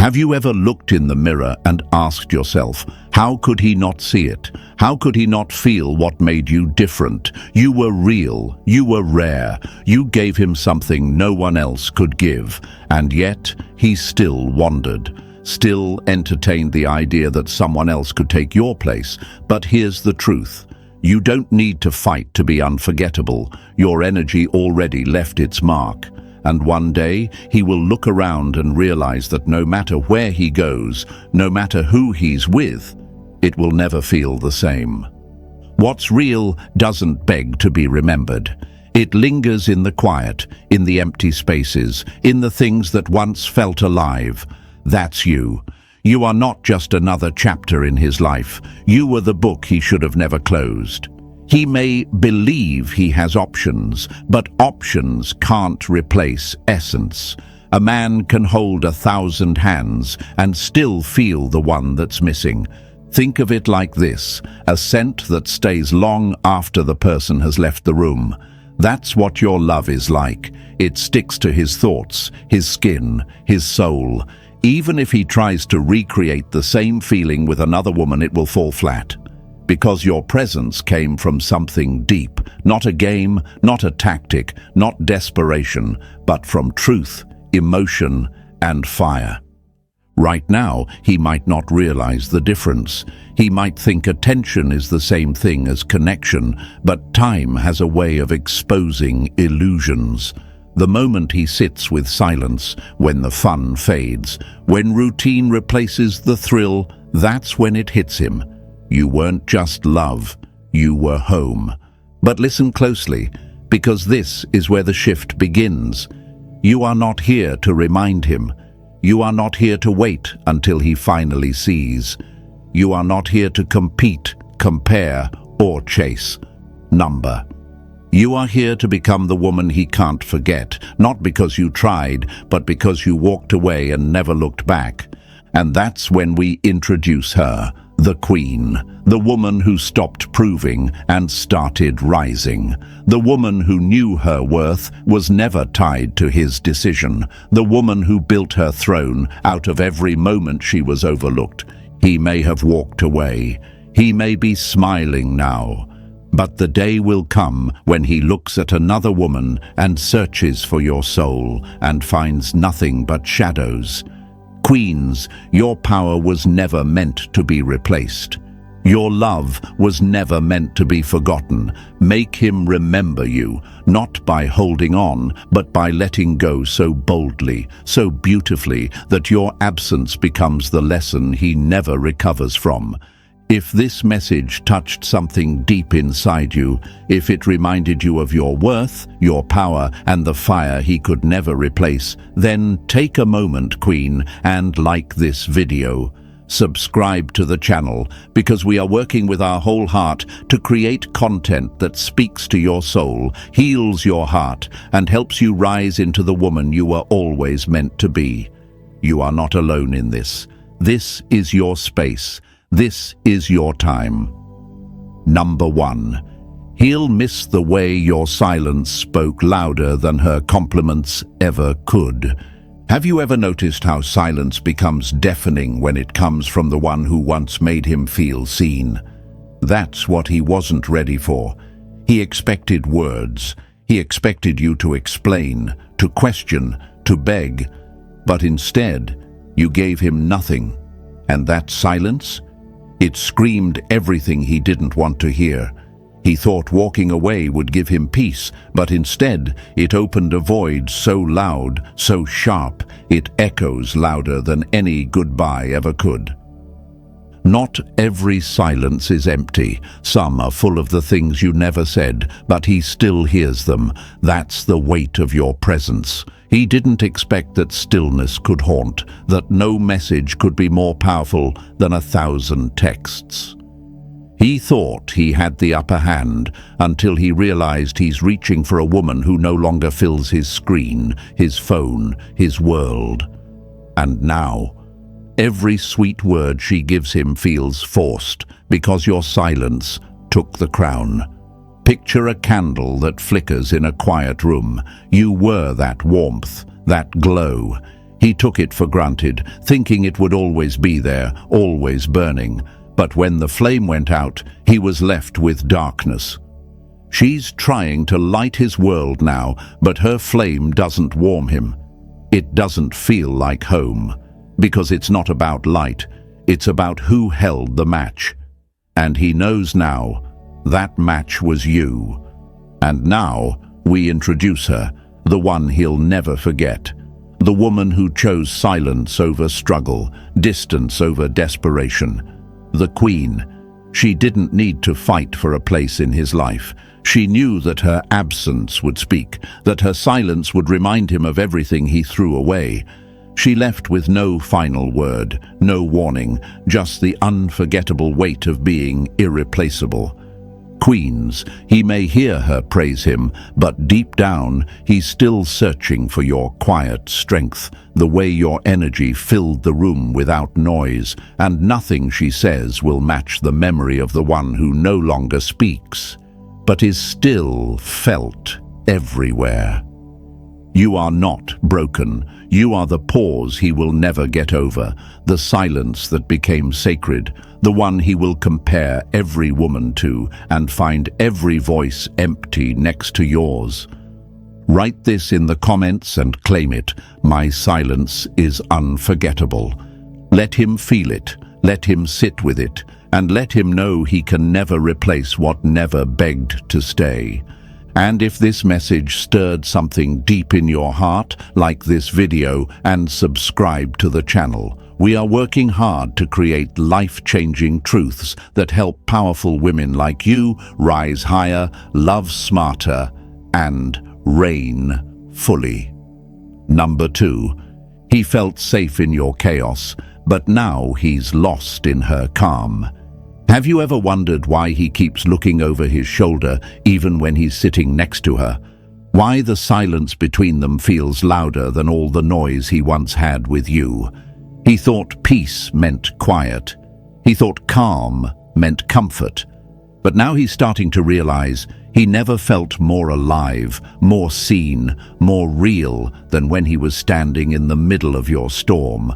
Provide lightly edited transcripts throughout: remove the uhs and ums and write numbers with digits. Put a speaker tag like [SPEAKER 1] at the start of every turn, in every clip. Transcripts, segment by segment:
[SPEAKER 1] Have you ever looked in the mirror and asked yourself, how could he not see it? How could he not feel what made you different? You were real, you were rare, you gave him something no one else could give, and yet he still wandered, still entertained the idea that someone else could take your place. But here's the truth. You don't need to fight to be unforgettable. Your energy already left its mark. And one day, he will look around and realize that no matter where he goes, no matter who he's with, it will never feel the same. What's real doesn't beg to be remembered. It lingers in the quiet, in the empty spaces, in the things that once felt alive. That's you. You are not just another chapter in his life. You were the book he should have never closed. He may believe he has options, but options can't replace essence. A man can hold 1,000 hands and still feel the one that's missing. Think of it like this: a scent that stays long after the person has left the room. That's what your love is like. It sticks to his thoughts, his skin, his soul. Even if he tries to recreate the same feeling with another woman, it will fall flat. Because your presence came from something deep, not a game, not a tactic, not desperation, but from truth, emotion, and fire. Right now, he might not realize the difference. He might think attention is the same thing as connection, but time has a way of exposing illusions. The moment he sits with silence, when the fun fades, when routine replaces the thrill, that's when it hits him. You weren't just love, you were home. But listen closely, because this is where the shift begins. You are not here to remind him. You are not here to wait until he finally sees. You are not here to compete, compare, or chase number. You are here to become the woman he can't forget, not because you tried, but because you walked away and never looked back. And that's when we introduce her. The queen, the woman who stopped proving and started rising. The woman who knew her worth was never tied to his decision. The woman who built her throne out of every moment she was overlooked. He may have walked away. He may be smiling now. But the day will come when he looks at another woman and searches for your soul and finds nothing but shadows. Queens, your power was never meant to be replaced. Your love was never meant to be forgotten. Make him remember you, not by holding on, but by letting go so boldly, so beautifully, that your absence becomes the lesson he never recovers from. If this message touched something deep inside you, if it reminded you of your worth, your power, and the fire he could never replace, then take a moment, Queen, and like this video. Subscribe to the channel, because we are working with our whole heart to create content that speaks to your soul, heals your heart, and helps you rise into the woman you were always meant to be. You are not alone in this. This is your space. This is your time. Number 1. He'll miss the way your silence spoke louder than her compliments ever could. Have you ever noticed how silence becomes deafening when it comes from the one who once made him feel seen? That's what he wasn't ready for. He expected words. He expected you to explain, to question, to beg. But instead, you gave him nothing. And that silence? It screamed everything he didn't want to hear. He thought walking away would give him peace, but instead it opened a void so loud, so sharp, it echoes louder than any goodbye ever could. Not every silence is empty. Some are full of the things you never said, but he still hears them. That's the weight of your presence. He didn't expect that stillness could haunt, that no message could be more powerful than 1,000 texts. He thought he had the upper hand until he realized he's reaching for a woman who no longer fills his screen, his phone, his world. And now, every sweet word she gives him feels forced because your silence took the crown. Picture a candle that flickers in a quiet room. You were that warmth, that glow. He took it for granted, thinking it would always be there, always burning. But when the flame went out, he was left with darkness. She's trying to light his world now, but her flame doesn't warm him. It doesn't feel like home, because it's not about light, it's about who held the match. And he knows now, that match was you. And now, we introduce her, the one he'll never forget. The woman who chose silence over struggle, distance over desperation. The Queen. She didn't need to fight for a place in his life. She knew that her absence would speak, that her silence would remind him of everything he threw away. She left with no final word, no warning, just the unforgettable weight of being irreplaceable. Queens, he may hear her praise him, but deep down, he's still searching for your quiet strength, the way your energy filled the room without noise, and nothing she says will match the memory of the one who no longer speaks, but is still felt everywhere. You are not broken. You are the pause he will never get over, the silence that became sacred, the one he will compare every woman to and find every voice empty next to yours. Write this in the comments and claim it. My silence is unforgettable. Let him feel it, let him sit with it, and let him know he can never replace what never begged to stay. And if this message stirred something deep in your heart, like this video and subscribe to the channel. We are working hard to create life-changing truths that help powerful women like you rise higher, love smarter, and reign fully. Number 2. He felt safe in your chaos, but now he's lost in her calm. Have you ever wondered why he keeps looking over his shoulder even when he's sitting next to her? Why the silence between them feels louder than all the noise he once had with you? He thought peace meant quiet. He thought calm meant comfort. But now he's starting to realize he never felt more alive, more seen, more real than when he was standing in the middle of your storm.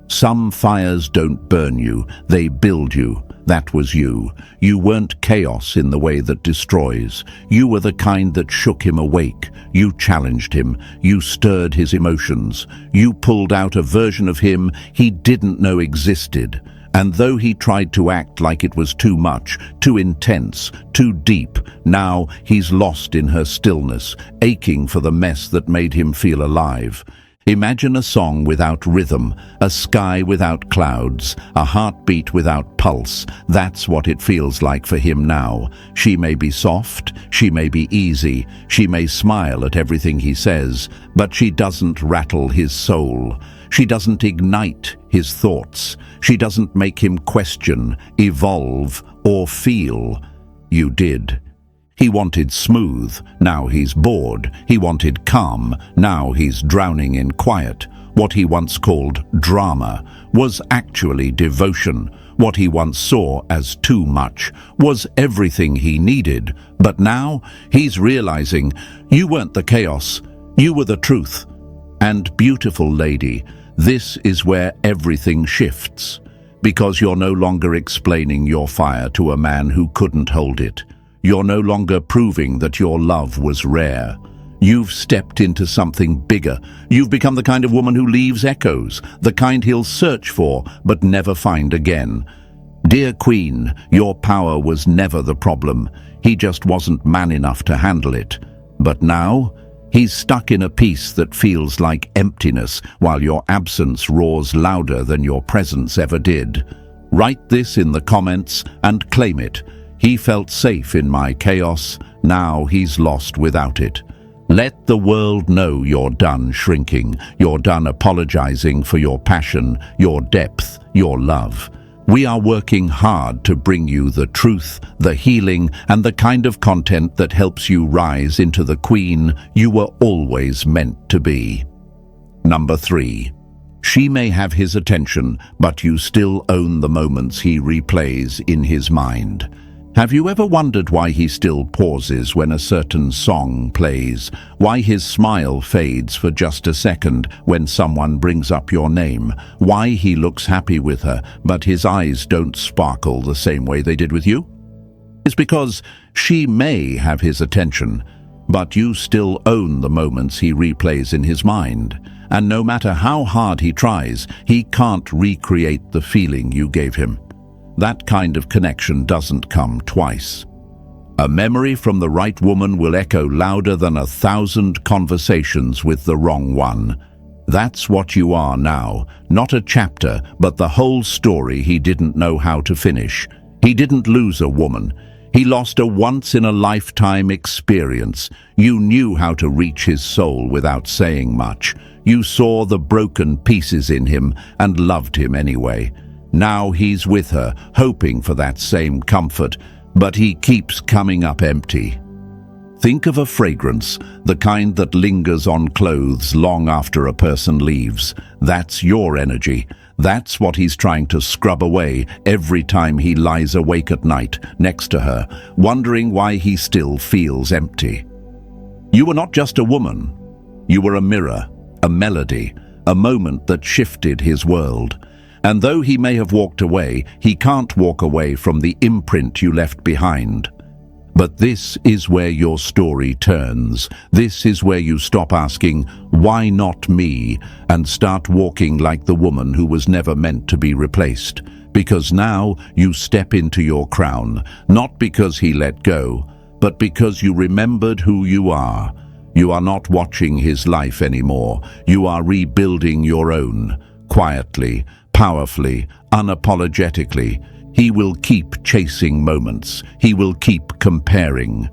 [SPEAKER 1] Some fires don't burn you, they build you. That was you. You weren't chaos in the way that destroys. You were the kind that shook him awake. You challenged him. You stirred his emotions. You pulled out a version of him he didn't know existed. And though he tried to act like it was too much, too intense, too deep, now he's lost in her stillness, aching for the mess that made him feel alive. Imagine a song without rhythm, a sky without clouds, a heartbeat without pulse. That's what it feels like for him now. She may be soft, she may be easy, she may smile at everything he says, but she doesn't rattle his soul. She doesn't ignite his thoughts. She doesn't make him question, evolve, or feel. You did. He wanted smooth, now he's bored. He wanted calm, now he's drowning in quiet. What he once called drama was actually devotion. What he once saw as too much was everything he needed. But now he's realizing you weren't the chaos, you were the truth. And beautiful lady, this is where everything shifts. Because you're no longer explaining your fire to a man who couldn't hold it. You're no longer proving that your love was rare. You've stepped into something bigger. You've become the kind of woman who leaves echoes, the kind he'll search for but never find again. Dear Queen, your power was never the problem. He just wasn't man enough to handle it. But now, he's stuck in a peace that feels like emptiness, while your absence roars louder than your presence ever did. Write this in the comments and claim it. He felt safe in my chaos, now he's lost without it. Let the world know you're done shrinking, you're done apologizing for your passion, your depth, your love. We are working hard to bring you the truth, the healing, and the kind of content that helps you rise into the queen you were always meant to be. Number 3. She may have his attention, but you still own the moments he replays in his mind. Have you ever wondered why he still pauses when a certain song plays? Why his smile fades for just a second when someone brings up your name? Why he looks happy with her, but his eyes don't sparkle the same way they did with you? It's because she may have his attention, but you still own the moments he replays in his mind. And no matter how hard he tries, he can't recreate the feeling you gave him. That kind of connection doesn't come twice. A memory from the right woman will echo louder than 1,000 conversations with the wrong one. That's what you are now, not a chapter, but the whole story he didn't know how to finish. He didn't lose a woman. He lost a once-in-a-lifetime experience. You knew how to reach his soul without saying much. You saw the broken pieces in him and loved him anyway. Now he's with her, hoping for that same comfort, but he keeps coming up empty. Think of a fragrance, the kind that lingers on clothes long after a person leaves. That's your energy. That's what he's trying to scrub away every time he lies awake at night next to her, wondering why he still feels empty. You were not just a woman. You were a mirror, a melody, a moment that shifted his world. And though he may have walked away, he can't walk away from the imprint you left behind. But this is where your story turns. This is where you stop asking, "Why not me?" and start walking like the woman who was never meant to be replaced. Because now you step into your crown, not because he let go, but because you remembered who you are. You are not watching his life anymore. You are rebuilding your own, quietly, powerfully, unapologetically. He will keep chasing moments. He will keep comparing.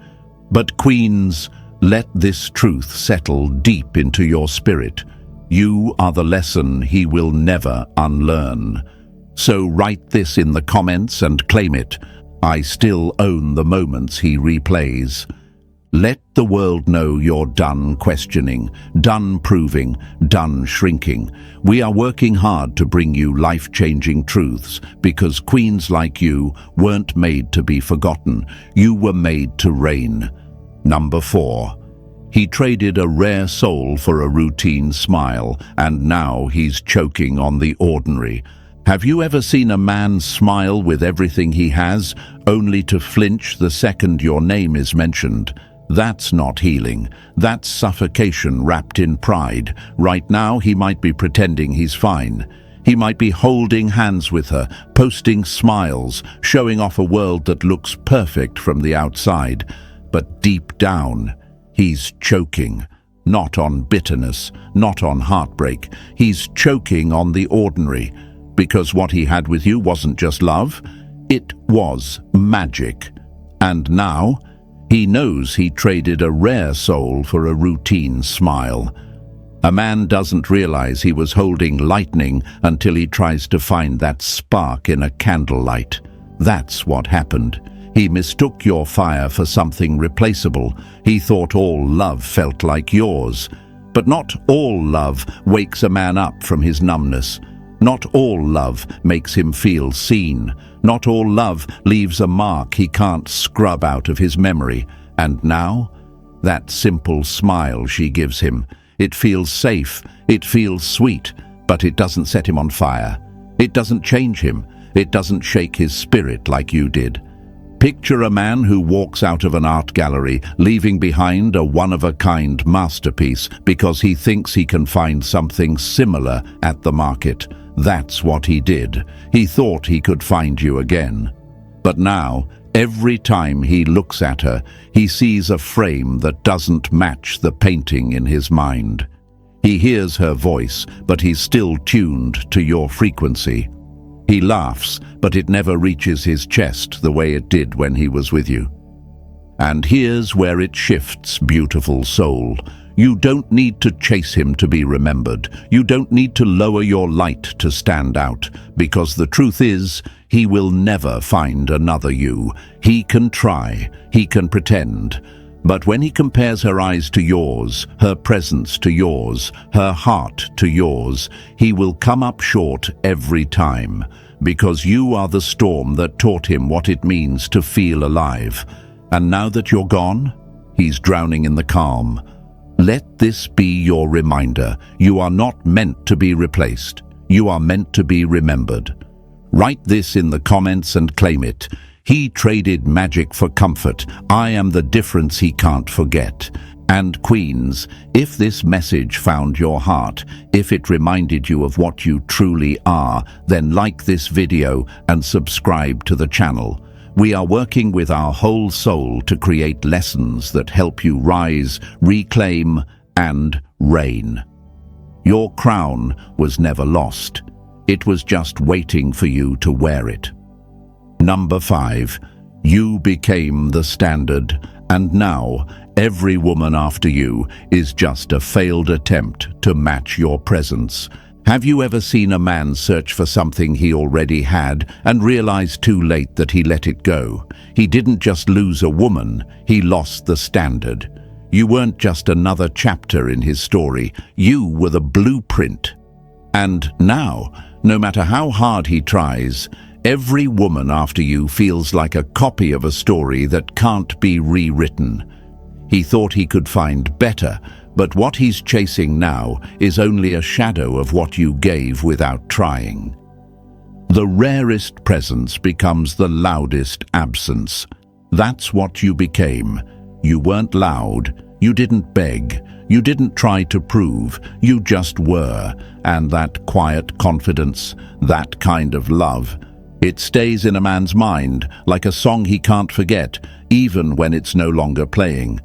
[SPEAKER 1] But queens, let this truth settle deep into your spirit. You are the lesson he will never unlearn. So write this in the comments and claim it. I still own the moments he replays. Let the world know you're done questioning, done proving, done shrinking. We are working hard to bring you life-changing truths because queens like you weren't made to be forgotten. You were made to reign. Number 4. He traded a rare soul for a routine smile, and now he's choking on the ordinary. Have you ever seen a man smile with everything he has, only to flinch the second your name is mentioned? That's not healing. That's suffocation wrapped in pride. Right now, he might be pretending he's fine. He might be holding hands with her, posting smiles, showing off a world that looks perfect from the outside. But deep down, he's choking. Not on bitterness, not on heartbreak. He's choking on the ordinary. Because what he had with you wasn't just love, it was magic. And now, he knows he traded a rare soul for a routine smile. A man doesn't realize he was holding lightning until he tries to find that spark in a candlelight. That's what happened. He mistook your fire for something replaceable. He thought all love felt like yours. But not all love wakes a man up from his numbness. Not all love makes him feel seen. Not all love leaves a mark he can't scrub out of his memory. And now, that simple smile she gives him. It feels safe, it feels sweet, but it doesn't set him on fire. It doesn't change him. It doesn't shake his spirit like you did. Picture a man who walks out of an art gallery, leaving behind a one-of-a-kind masterpiece because he thinks he can find something similar at the market. That's what he did. He thought he could find you again. But now, every time he looks at her, he sees a frame that doesn't match the painting in his mind. He hears her voice, but he's still tuned to your frequency. He laughs, but it never reaches his chest the way it did when he was with you. And here's where it shifts, beautiful soul. You don't need to chase him to be remembered. You don't need to lower your light to stand out, because the truth is, he will never find another you. He can try, he can pretend, But when he compares her eyes to yours, her presence to yours, her heart to yours, he will come up short every time, because you are the storm that taught him what it means to feel alive. And now that you're gone, he's drowning in the calm. Let this be your reminder. You are not meant to be replaced. You are meant to be remembered. Write this in the comments and claim it. He traded magic for comfort. I am the difference he can't forget. And queens, if this message found your heart, if it reminded you of what you truly are, then like this video and subscribe to the channel. We are working with our whole soul to create lessons that help you rise, reclaim, and reign. Your crown was never lost. It was just waiting for you to wear it. Number 5. You became the standard, and now every woman after you is just a failed attempt to match your presence. Have you ever seen a man search for something he already had and realize too late that he let it go? He didn't just lose a woman, he lost the standard. You weren't just another chapter in his story, you were the blueprint. And now, no matter how hard he tries, every woman after you feels like a copy of a story that can't be rewritten. He thought he could find better, but what he's chasing now is only a shadow of what you gave without trying. The rarest presence becomes the loudest absence. That's what you became. You weren't loud, you didn't beg, you didn't try to prove, you just were. And that quiet confidence, that kind of love, it stays in a man's mind like a song he can't forget, even when it's no longer playing.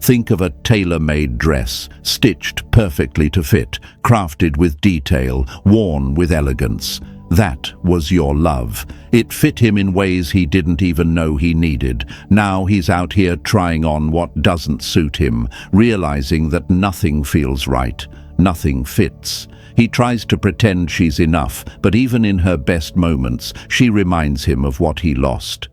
[SPEAKER 1] Think of a tailor-made dress, stitched perfectly to fit, crafted with detail, worn with elegance. That was your love. It fit him in ways he didn't even know he needed. Now he's out here trying on what doesn't suit him, realizing that nothing feels right, nothing fits. He tries to pretend she's enough, but even in her best moments, she reminds him of what he lost.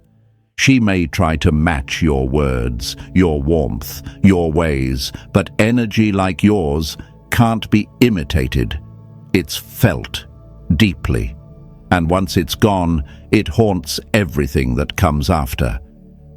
[SPEAKER 1] She may try to match your words, your warmth, your ways, but energy like yours can't be imitated. It's felt deeply. And once it's gone, it haunts everything that comes after.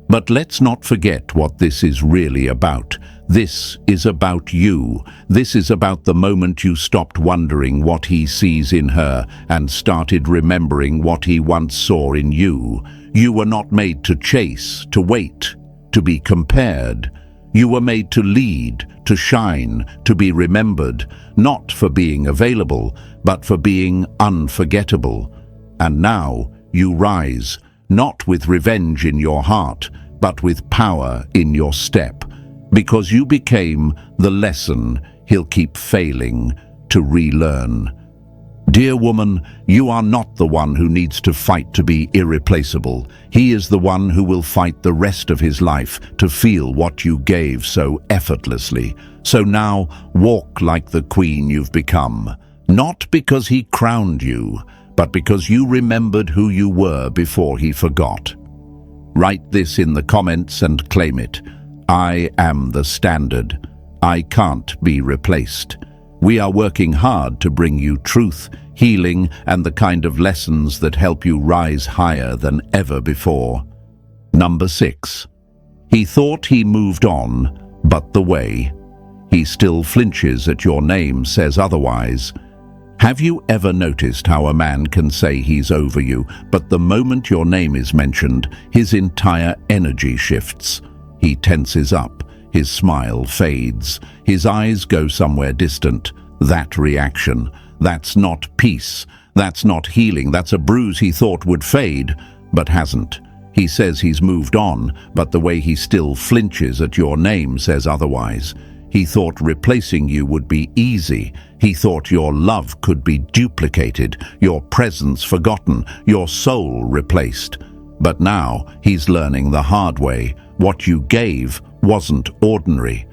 [SPEAKER 1] But let's not forget what this is really about. This is about you. This is about the moment you stopped wondering what he sees in her and started remembering what he once saw in you. You were not made to chase, to wait, to be compared. You were made to lead, to shine, to be remembered, not for being available, but for being unforgettable. And now you rise, not with revenge in your heart, but with power in your step, because you became the lesson he'll keep failing to relearn. Dear woman, you are not the one who needs to fight to be irreplaceable. He is the one who will fight the rest of his life to feel what you gave so effortlessly. So now, walk like the queen you've become, not because he crowned you, but because you remembered who you were before he forgot. Write this in the comments and claim it. I am the standard. I can't be replaced. We are working hard to bring you truth, healing, and the kind of lessons that help you rise higher than ever before. Number 6. He thought he moved on, but the way. He still flinches at your name says otherwise. Have you ever noticed how a man can say he's over you, but the moment your name is mentioned, his entire energy shifts? He tenses up, his smile fades, his eyes go somewhere distant. That reaction, that's not peace, that's not healing, that's a bruise he thought would fade, but hasn't. He says he's moved on, but the way he still flinches at your name says otherwise. He thought replacing you would be easy. He thought your love could be duplicated, your presence forgotten, your soul replaced. But now he's learning the hard way. What you gave wasn't ordinary.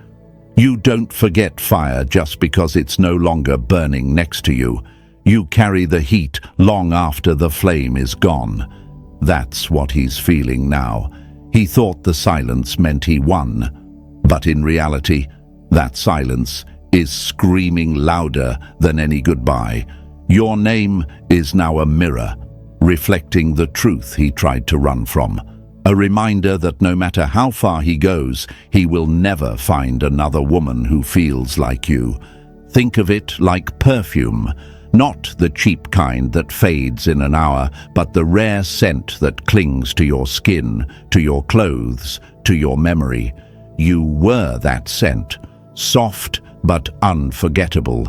[SPEAKER 1] You don't forget fire just because it's no longer burning next to you. You carry the heat long after the flame is gone. That's what he's feeling now. He thought the silence meant he won. But in reality, that silence is screaming louder than any goodbye. Your name is now a mirror, reflecting the truth he tried to run from. A reminder that no matter how far he goes, he will never find another woman who feels like you. Think of it like perfume, not the cheap kind that fades in an hour, but the rare scent that clings to your skin, to your clothes, to your memory. You were that scent, soft but unforgettable.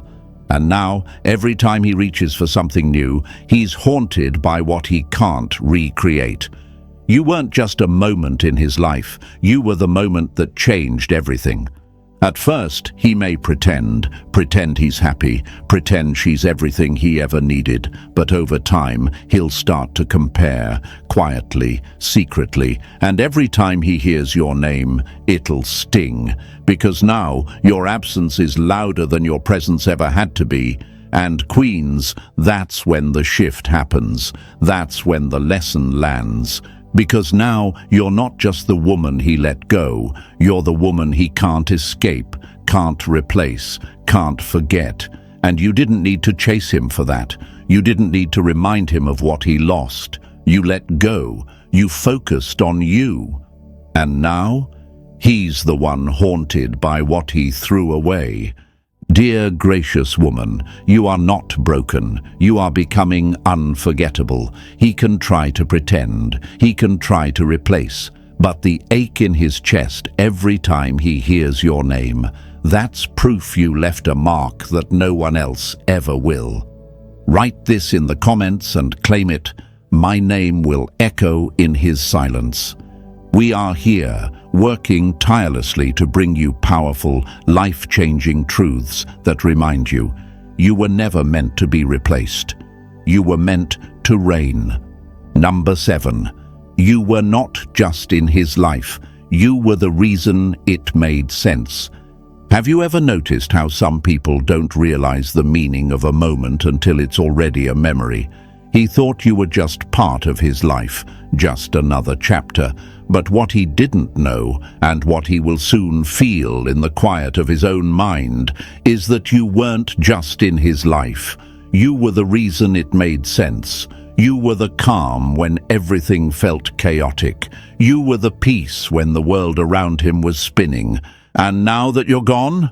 [SPEAKER 1] And now, every time he reaches for something new, he's haunted by what he can't recreate. You weren't just a moment in his life, you were the moment that changed everything. At first, he may pretend he's happy, pretend she's everything he ever needed, but over time, he'll start to compare, quietly, secretly, and every time he hears your name, it'll sting, because now your absence is louder than your presence ever had to be. And queens, that's when the shift happens, that's when the lesson lands. Because now you're not just the woman he let go, you're the woman he can't escape, can't replace, can't forget. And you didn't need to chase him for that. You didn't need to remind him of what he lost. You let go. You focused on you. And now, he's the one haunted by what he threw away. Dear gracious woman, you are not broken. You are becoming unforgettable. He can try to pretend. He can try to replace. But the ache in his chest every time he hears your name, that's proof you left a mark that no one else ever will. Write this in the comments and claim it. My name will echo in his silence. We are here, working tirelessly to bring you powerful, life-changing truths that remind you, you were never meant to be replaced. You were meant to reign. Number 7. You were not just in his life. You were the reason it made sense. Have you ever noticed how some people don't realize the meaning of a moment until it's already a memory? He thought you were just part of his life, just another chapter. But what he didn't know, and what he will soon feel in the quiet of his own mind, is that you weren't just in his life. You were the reason it made sense. You were the calm when everything felt chaotic. You were the peace when the world around him was spinning. And now that you're gone,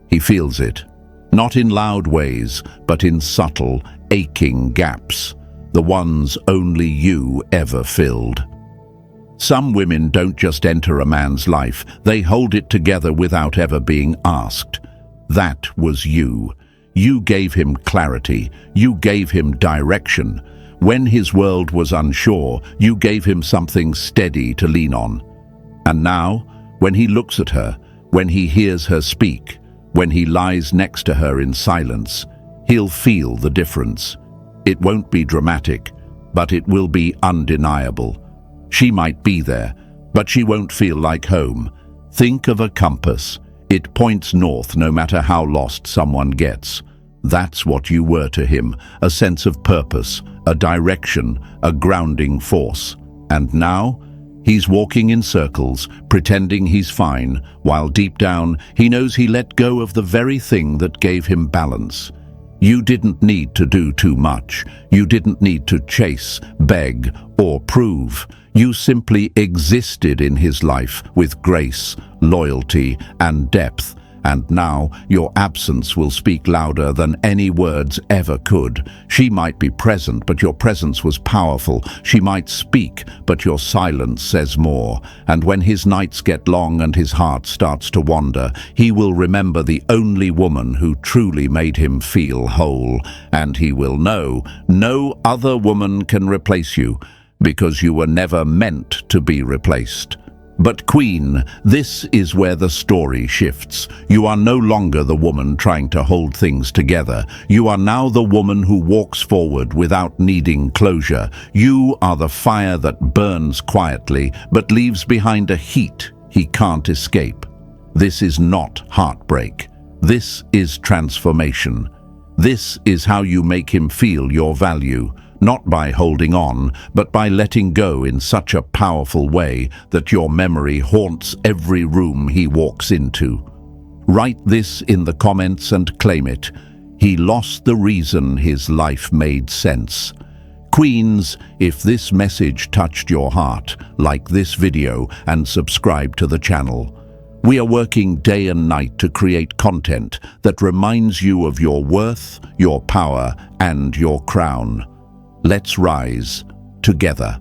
[SPEAKER 1] he feels it. Not in loud ways, but in subtle, aching gaps. The ones only you ever filled. Some women don't just enter a man's life, they hold it together without ever being asked. That was you. You gave him clarity. You gave him direction. When his world was unsure, you gave him something steady to lean on. And now, when he looks at her, when he hears her speak, when he lies next to her in silence, he'll feel the difference. It won't be dramatic, but it will be undeniable. She might be there, but she won't feel like home. Think of a compass. It points north no matter how lost someone gets. That's what you were to him, a sense of purpose, a direction, a grounding force. And now, he's walking in circles, pretending he's fine, while deep down, he knows he let go of the very thing that gave him balance. You didn't need to do too much. You didn't need to chase, beg, or prove. You simply existed in his life with grace, loyalty, and depth. And now your absence will speak louder than any words ever could. She might be present, but your presence was powerful. She might speak, but your silence says more. And when his nights get long and his heart starts to wander, he will remember the only woman who truly made him feel whole. And he will know no other woman can replace you, because you were never meant to be replaced. But Queen, this is where the story shifts. You are no longer the woman trying to hold things together. You are now the woman who walks forward without needing closure. You are the fire that burns quietly, but leaves behind a heat he can't escape. This is not heartbreak. This is transformation. This is how you make him feel your value, not by holding on, but by letting go in such a powerful way that your memory haunts every room he walks into. Write this in the comments and claim it. He lost the reason his life made sense. Queens, if this message touched your heart, like this video and subscribe to the channel. We are working day and night to create content that reminds you of your worth, your power, and your crown. Let's rise together.